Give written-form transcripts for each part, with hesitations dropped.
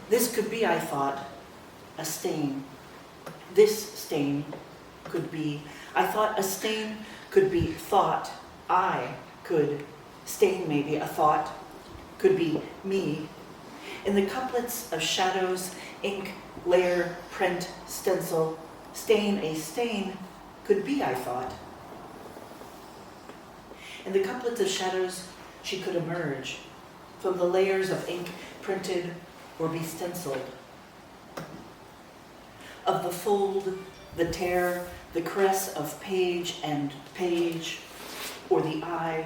This could be, I thought, a stain. This stain could be, I thought a stain could be thought. I could stain maybe a thought, could be me. In the couplets of shadows, ink, layer, print, stencil, stain a stain could be, I thought. In the couplets of shadows, she could emerge from the layers of ink printed or be stenciled. Of the fold, the tear, the caress of page and page, or the eye,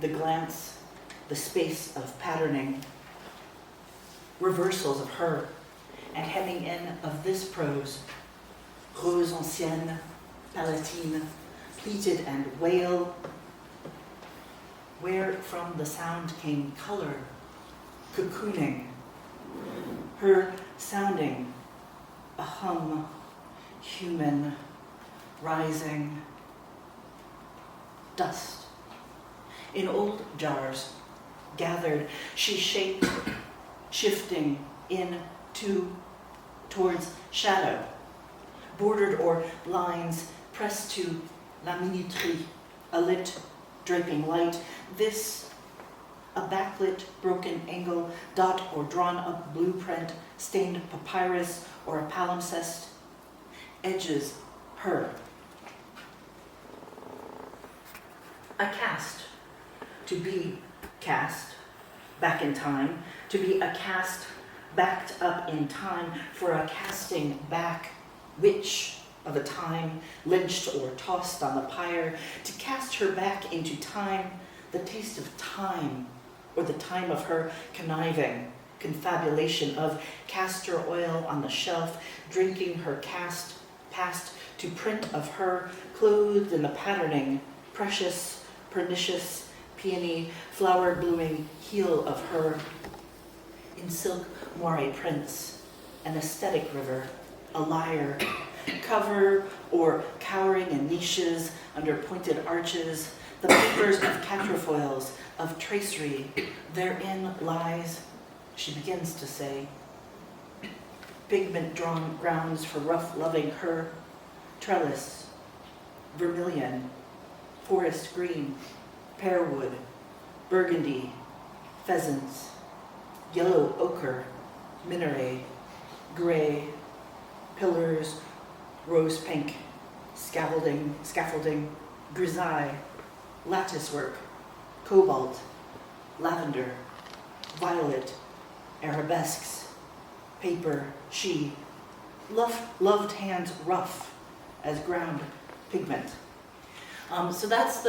the glance, the space of patterning. Reversals of her, and hemming in of this prose. Rose ancienne, palatine, pleated and wail. Where from the sound came color, cocooning. Her sounding, a hum, human, rising. Dust. In old jars, gathered, she shaped, shifting in, to, towards shadow, bordered or lines pressed to la minuterie, a lit, draping light. This, a backlit, broken angle, dot or drawn up blueprint, stained papyrus or a palimpsest, edges, her. A cast, to be cast, back in time, to be a cast backed up in time for a casting back, which of a time lynched or tossed on the pyre, to cast her back into time, the taste of time, or the time of her conniving, confabulation of castor oil on the shelf, drinking her cast past to print of her clothed in the patterning, precious, pernicious, peony, flower blooming heel of her. In silk moire prints, an aesthetic river, a lyre, cover or cowering in niches under pointed arches, the papers of quatrefoils, of tracery, therein lies, she begins to say, pigment drawn grounds for rough loving her, trellis, vermilion, forest green, pearwood, burgundy, pheasants, yellow ochre, minaret, gray, pillars, rose pink, scaffolding, grisaille, lattice work, cobalt, lavender, violet, arabesques, paper, she, loved hands rough as ground pigment. So that's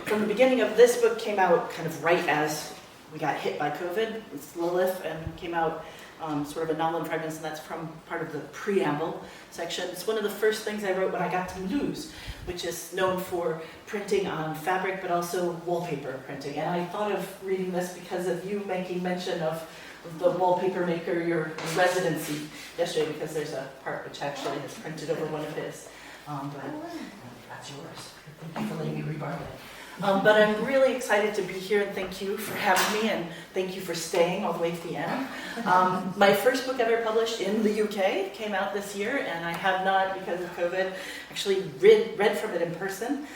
from the beginning of this book came out kind of right as we got hit by COVID. It's Lilith and came out sort of a novel in fragments, and that's from part of the preamble section. It's one of the first things I wrote when I got to Mulhouse, which is known for printing on fabric, but also wallpaper printing. And I thought of reading this because of you making mention of the wallpaper maker, your residency yesterday, because there's a part which actually is printed over one of his. But that's yours. Thank you for letting me reborrow it. But I'm really excited to be here, and thank you for having me, and thank you for staying all the way to the end. My first book ever published in the UK came out this year, and I have not, because of COVID, actually read from it in person.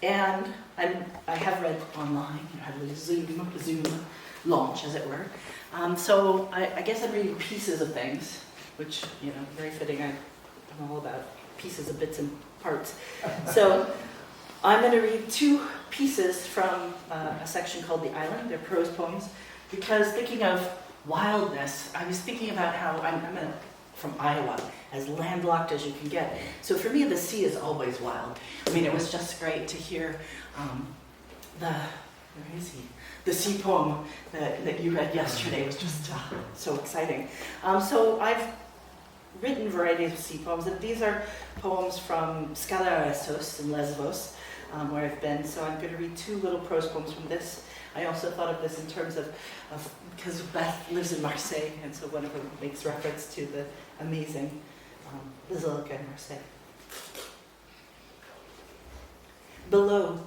And I have read online, I had a Zoom launch, as it were. So I guess I'm reading pieces of things, which, very fitting. I'm all about pieces of bits and parts. So I'm going to read two pieces from a section called The Island. They're prose poems, because thinking of wildness, I was thinking about how I'm from Iowa, as landlocked as you can get. So for me, the sea is always wild. I mean, it was just great to hear the sea poem that you read yesterday was just so exciting. So I've written varieties of sea poems, and these are poems from Skalarestos in Lesbos, where I've been. So I'm going to read two little prose poems from this. I also thought of this in terms of because Beth lives in Marseille, and so one of them makes reference to the amazing Basilica in Marseille. Below,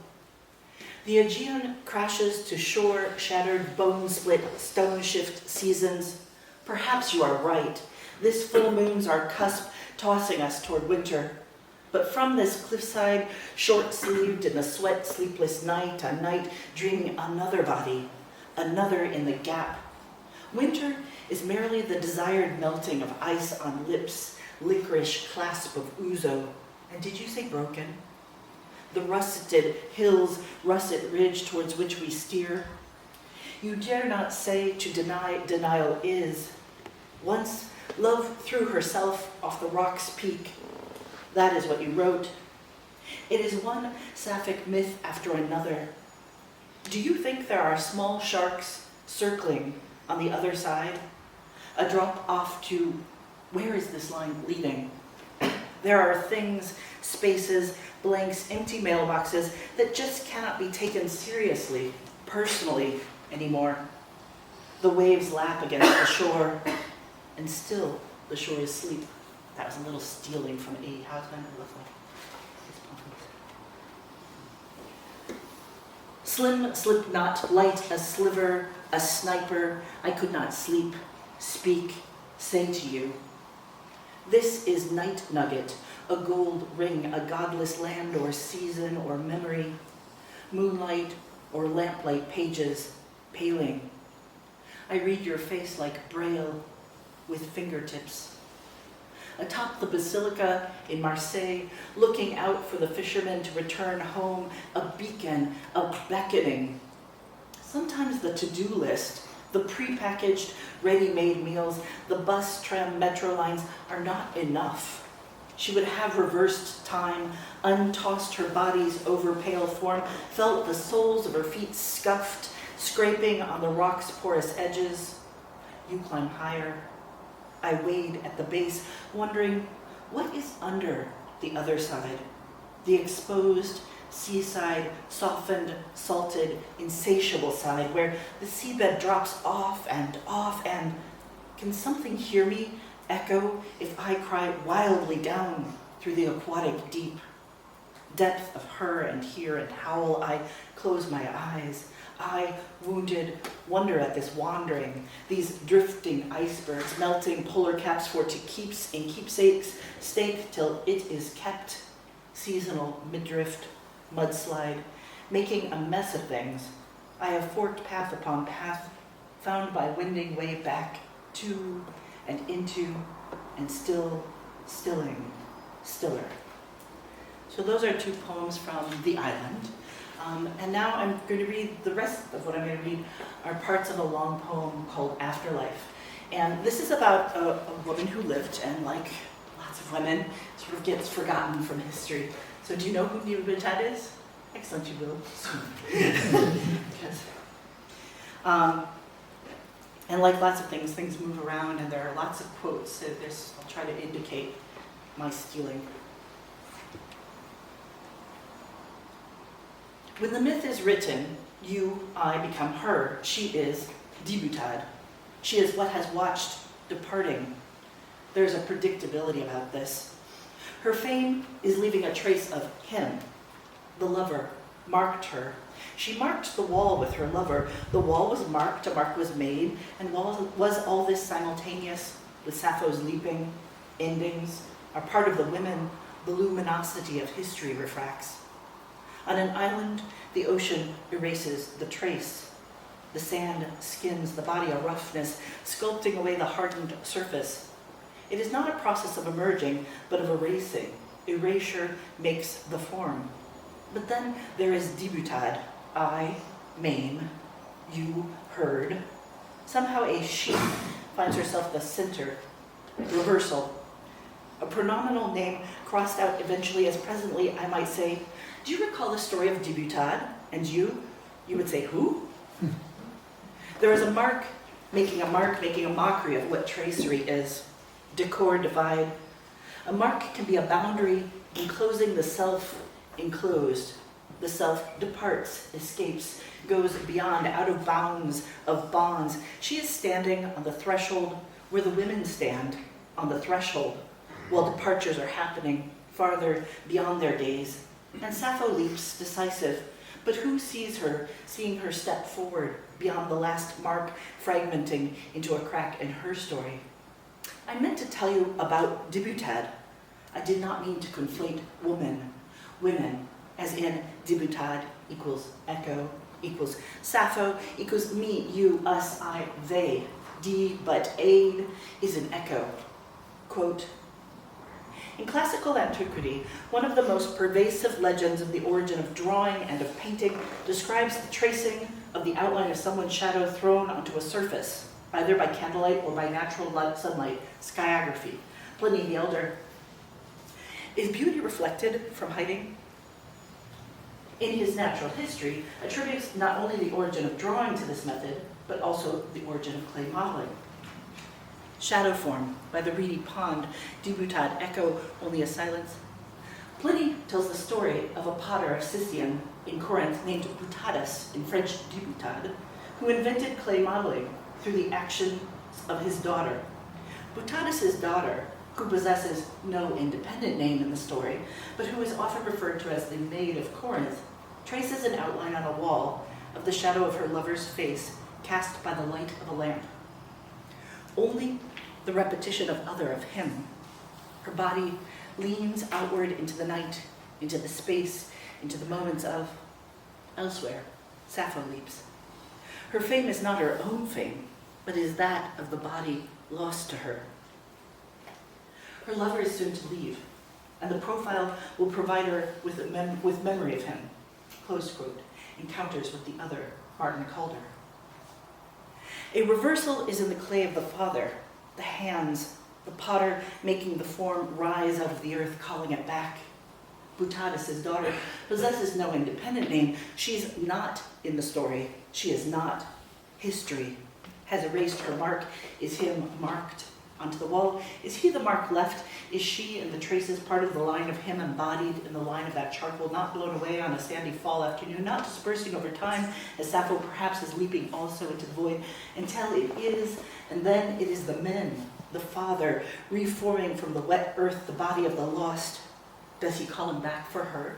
the Aegean crashes to shore, shattered, bone-split, stone-shift seasons, Perhaps you are right. This full moon's our cusp tossing us toward winter. But from this cliffside, short-sleeved in a sweat, sleepless night, a night dreaming another body, another in the gap. Winter is merely the desired melting of ice on lips, licorice clasp of ouzo. And did you say broken? The rusted hills, russet ridge towards which we steer. You dare not say to deny denial is. Once love threw herself off the rock's peak. That is what you wrote. It is one sapphic myth after another. Do you think there are small sharks circling on the other side? A drop off to, where is this line leading? There are things, spaces, blanks, empty mailboxes that just cannot be taken seriously, personally, anymore. The waves lap against the shore, and still the shore is asleep. That was a little stealing from A. Husband. Slim slip knot, light a sliver, a sniper. I could not sleep, speak, say to you. This is night nugget, a gold ring, a godless land or season or memory, moonlight or lamplight pages, paling. I read your face like braille with fingertips. Atop the basilica in Marseille, looking out for the fishermen to return home, a beacon, a beckoning. Sometimes the to-do list, the prepackaged, ready-made meals, the bus, tram, metro lines are not enough. She would have reversed time, untossed her body's over pale form, felt the soles of her feet scuffed, scraping on the rock's porous edges. You climb higher. I wade at the base, wondering what is under the other side, the exposed, seaside, softened, salted, insatiable side, where the seabed drops off, and can something hear me echo if I cry wildly down through the aquatic deep? Depth of her and here and howl, I close my eyes. I, wounded, wonder at this wandering, these drifting icebergs, melting polar caps for to keeps in keepsakes, stake till it is kept, seasonal midrift, mudslide, making a mess of things. I have forked path upon path, found by winding way back to and into and still, stilling, stiller. So those are two poems from The Island. And now I'm going to read the rest of what I'm going to read are parts of a long poem called Afterlife. And this is about a woman who lived, and like lots of women, sort of gets forgotten from history. So do you know who Nebutad is? Excellent, you will. And like lots of things move around, and there are lots of quotes. So I'll try to indicate my stealing. When the myth is written, you, I become her. She is Nebutad. She is what has watched departing. There's a predictability about this. Her fame is leaving a trace of him. The lover marked her. She marked the wall with her lover. The wall was marked, a mark was made, and was all this simultaneous with Sappho's leaping endings? Are part of the women the luminosity of history refracts. On an island, the ocean erases the trace. The sand skins the body a roughness, sculpting away the hardened surface. It is not a process of emerging, but of erasing. Erasure makes the form. But then there is Nebutad, I, maim, you, heard. Somehow a she finds herself the center, reversal. A pronominal name crossed out eventually as presently I might say, do you recall the story of Nebutad? And you would say, who? There is a mark making a mockery of what tracery is. Decor divide. A mark can be a boundary enclosing the self enclosed. The self departs, escapes, goes beyond, out of bounds of bonds. She is standing on the threshold where the women stand, on the threshold, while departures are happening farther beyond their days. And Sappho leaps, decisive, But who sees her, seeing her step forward beyond the last mark fragmenting into a crack in her story? I meant to tell you about Dibutad. I did not mean to conflate women, as in Dibutad equals echo, equals Sappho, equals me, you, us, I, they. D but aid is an echo. Quote, in classical antiquity, one of the most pervasive legends of the origin of drawing and of painting describes the tracing of the outline of someone's shadow thrown onto a surface, either by candlelight or by natural sunlight, skyography. Pliny the Elder. Is beauty reflected from hiding? In his Natural History, attributes not only the origin of drawing to this method, but also the origin of clay modeling. Shadow form by the reedy pond, Dibutad, echo, only a silence. Pliny tells the story of a potter of Sicyon in Corinth named Butadus, in French Dibutad, who invented clay modeling through the actions of his daughter. Butadus' daughter, who possesses no independent name in the story, but who is often referred to as the Maid of Corinth, traces an outline on a wall of the shadow of her lover's face cast by the light of a lamp. Only the repetition of other of him. Her body leans outward into the night, into the space, into the moments of elsewhere. Sappho leaps. Her fame is not her own fame, but is that of the body lost to her. Her lover is soon to leave, and the profile will provide her with memory of him. Close quote. Encounters with the other, Martin Calder. A reversal is in the clay of the father, the hands, the potter making the form rise out of the earth, calling it back. Butadus' daughter possesses no independent name. She's not in the story. She is not. History has erased her mark. Is him marked onto the wall? Is he the mark left? Is she and the traces part of the line of him embodied in the line of that charcoal, not blown away on a sandy fall afternoon, not dispersing over time, as Sappho perhaps is leaping also into the void, until it is, and then it is the men, the father, reforming from the wet earth the body of the lost. Does he call him back for her?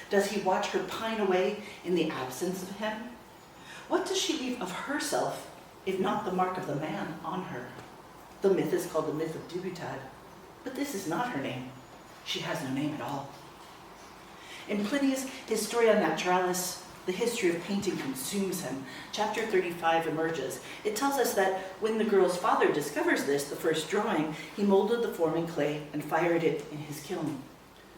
Does he watch her pine away in the absence of him? What does she leave of herself, if not the mark of the man on her? The myth is called the myth of Dibutad, but this is not her name. She has no name at all. In Pliny's Historia Naturalis, the history of painting consumes him. Chapter 35 emerges. It tells us that when the girl's father discovers this, the first drawing, he molded the form in clay and fired it in his kiln.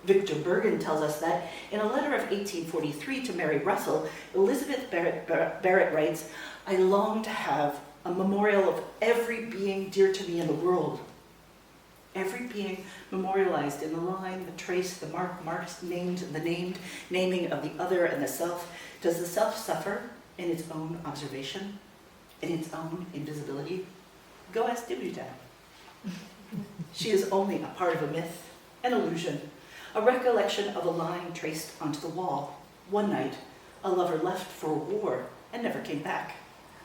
Victor Bergen tells us that in a letter of 1843 to Mary Russell, Elizabeth Barrett writes, I long to have a memorial of every being dear to me in the world. Every being memorialized in the line, the trace, the marks named, the named, naming of the other and the self. Does the self suffer in its own observation, in its own invisibility? Go ask Dibutad. She is only a part of a myth, an illusion, a recollection of a line traced onto the wall. One night, a lover left for a war and never came back.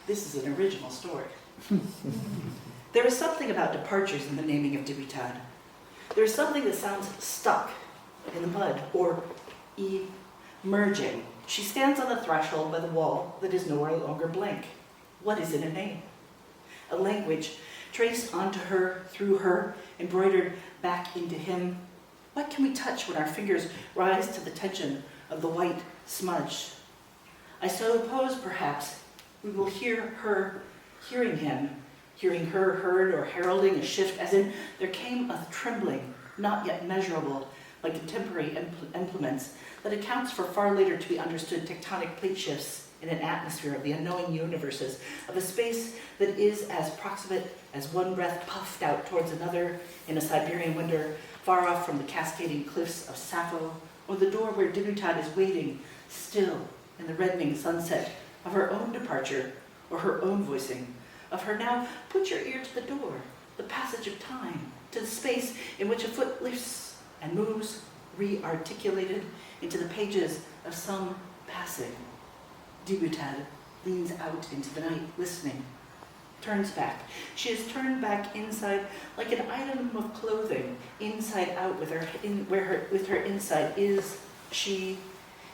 This is an original story. There is something about departures in the naming of Dibutad. There is something that sounds stuck in the mud or emerging. She stands on the threshold by the wall that is no longer blank. What is in a name? A language traced onto her, through her, embroidered back into him. What can we touch when our fingers rise to the tension of the white smudge? I suppose, perhaps, we will hear her hearing him, hearing her heard or heralding a shift, as in there came a trembling, not yet measurable, like contemporary implements, that accounts for far later to be understood tectonic plate shifts in an atmosphere of the unknowing universes, of a space that is as proximate as one breath puffed out towards another in a Siberian winter, far off from the cascading cliffs of Sappho, or the door where Dibutad is waiting, still in the reddening sunset, of her own departure, or her own voicing, of her now put your ear to the door, the passage of time, to the space in which a foot lifts and moves, re-articulated into the pages of some passing. Dibutad leans out into the night, listening, turns back. She is turned back inside, like an item of clothing, inside out, with her inside is she,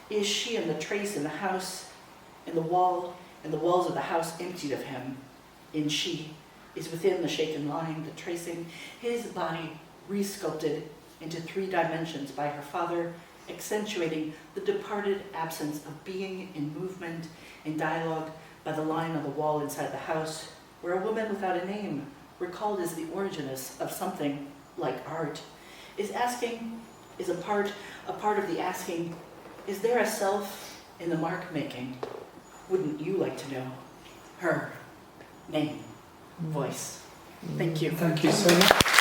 Is she and the trace in the house, in the wall, and the walls of the house emptied of him? In she is within the shaken line, the tracing, his body resculpted into 3 dimensions by her father, accentuating the departed absence of being in movement, in dialogue, by the line on the wall inside the house, where a woman without a name, recalled as the originist of something like art, is asking, is a part of the asking, is there a self in the mark making? Wouldn't you like to know her name, voice? Thank you. Thank you so much.